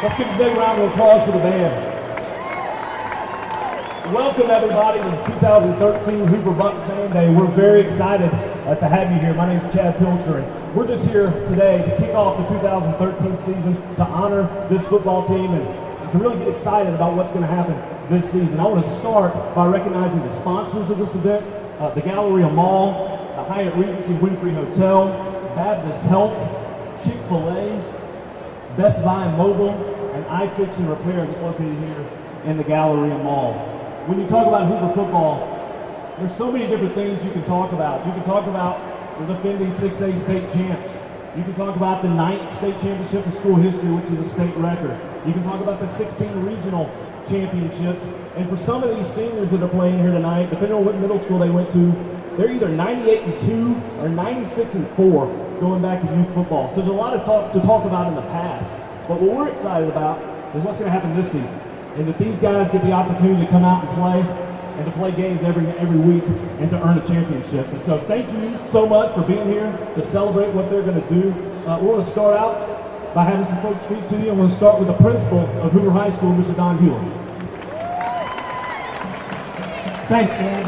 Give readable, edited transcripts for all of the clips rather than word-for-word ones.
Let's give a big round of applause for the band. Welcome everybody to the 2013 Hoover Buck Fan Day. We're very excited to have you here. My name is Chad Pilcher, and we're just here today to kick off the 2013 season, to honor this football team and to really get excited about what's going to happen this season. I want to start by recognizing the sponsors of this event, the Galleria Mall, the Hyatt Regency Winfrey Hotel, Baptist Health, Chick-fil-A, Best Buy Mobile, and iFix and Repair that's located here in the Galleria Mall. When you talk about Hoover football, there's so many different things you can talk about. You can talk about the defending 6A state champs. You can talk about the 9th state championship in school history, which is a state record. You can talk about the 16 regional championships. And for some of these seniors that are playing here tonight, depending on what middle school they went to, they're either 98-2 or 96-4 going back to youth football. So there's a lot of talk to talk about in the past. But what we're excited about is what's going to happen this season. And that these guys get the opportunity to come out and play, and to play games every week, and to earn a championship. And so thank you so much for being here to celebrate what they're going to do. We're going to start out by having some folks speak to you. I'm going to start with the principal of Hoover High School, Mr. Don Hewlett. Thanks, Chad.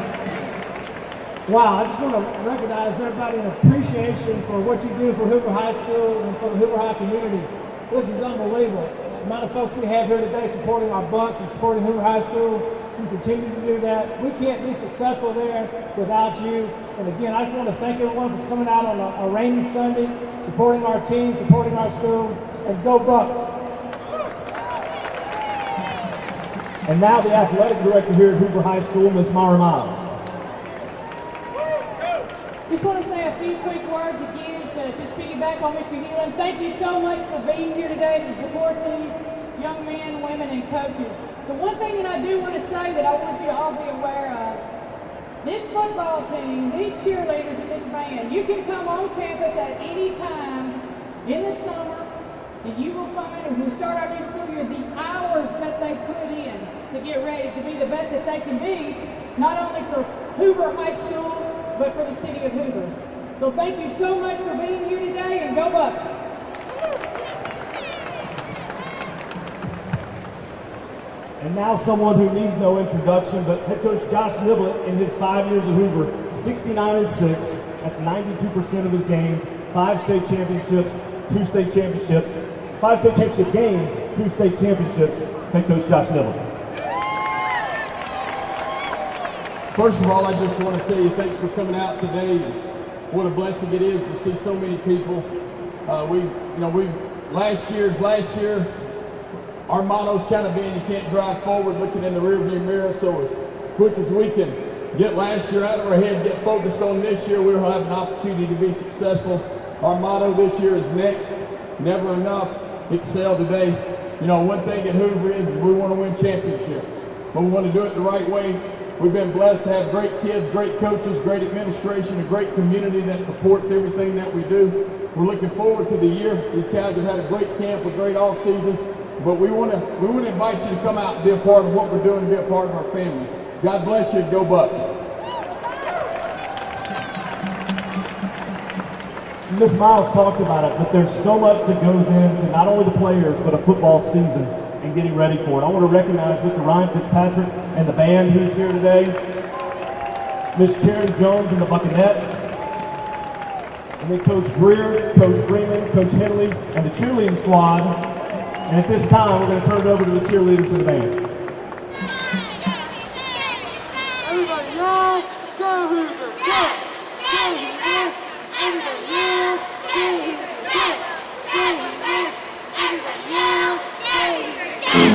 Wow, I just want to recognize everybody in appreciation for what you do for Hoover High School and for the Hoover High community. This is unbelievable. The amount of folks we have here today supporting our Bucks and supporting Hoover High School, we continue to do that. We can't be successful there without you. And again, I just want to thank everyone for coming out on a rainy Sunday, supporting our team, supporting our school, and go Bucks. And now the athletic director here at Hoover High School, Ms. Mara Miles. Just want to say a few quick words again to just piggyback on Mr. Hewlett. Thank you so much for being here today to support these young men, women, and coaches. The one thing that I do want to say that I want you to all be aware of, this football team, these cheerleaders and this band, you can come on campus at any time in the summer, and you will find, as we start our new school year, the hours that they put in to get ready to be the best that they can be, not only for Hoover High School, but for the city of Hoover. So thank you so much for being here today, and go Bucks. And now someone who needs no introduction, but head coach Josh Niblett, in his 5 years at Hoover, 69-6. That's 92% of his games. 5 state championships, 2 state championships. 5 state championship games, 2 state championships. Head coach Josh Niblett. First of all, I just want to tell you thanks for coming out today. And what a blessing it is to see so many people. Last year, our motto's kind of being you can't drive forward looking in the rearview mirror. So as quick as we can get last year out of our head, get focused on this year, we'll have an opportunity to be successful. Our motto this year is next, never enough, excel today. You know, one thing at Hoover is we want to win championships, but we want to do it the right way. We've been blessed to have great kids, great coaches, great administration, a great community that supports everything that we do. We're looking forward to the year. These guys have had a great camp, a great off season, but we want to invite you to come out and be a part of what we're doing and be a part of our family. God bless you, and go Bucks. Ms. Miles talked about it, but there's so much that goes into not only the players, but a football season and getting ready for it. I want to recognize Mr. Ryan Fitzpatrick and the band who's here today, Miss Charity Jones and the Buccanettes, and then Coach Greer, Coach Freeman, Coach Henley, and the cheerleading squad. And at this time, we're going to turn it over to the cheerleaders and the band. Everybody yell, go Hoover, go! Go Hoover! Everybody yell, go Hoover, go! Go Hoover! Everybody yell, go Hoover, go!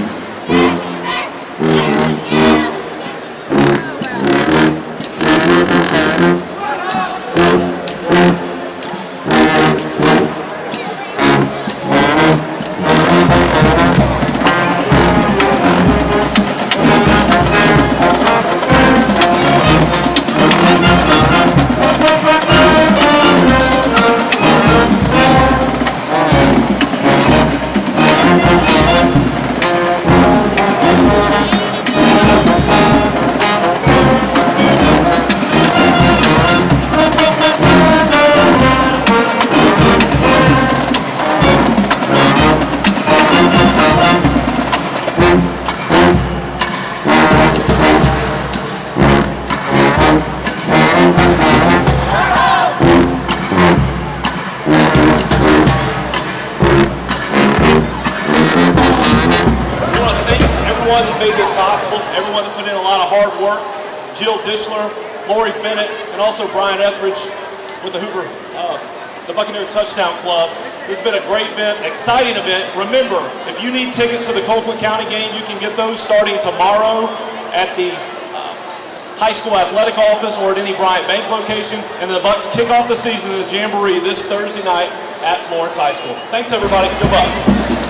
everyone that made this possible, everyone that put in a lot of hard work, Jill Dishler, Lori Bennett, and also Brian Etheridge with the the Buccaneer Touchdown Club. This has been a great event, exciting event. Remember, if you need tickets to the Colquitt County game, you can get those starting tomorrow at the high school athletic office or at any Bryant Bank location. And the Bucs kick off the season in the Jamboree this Thursday night at Florence High School. Thanks, everybody. Go Bucs.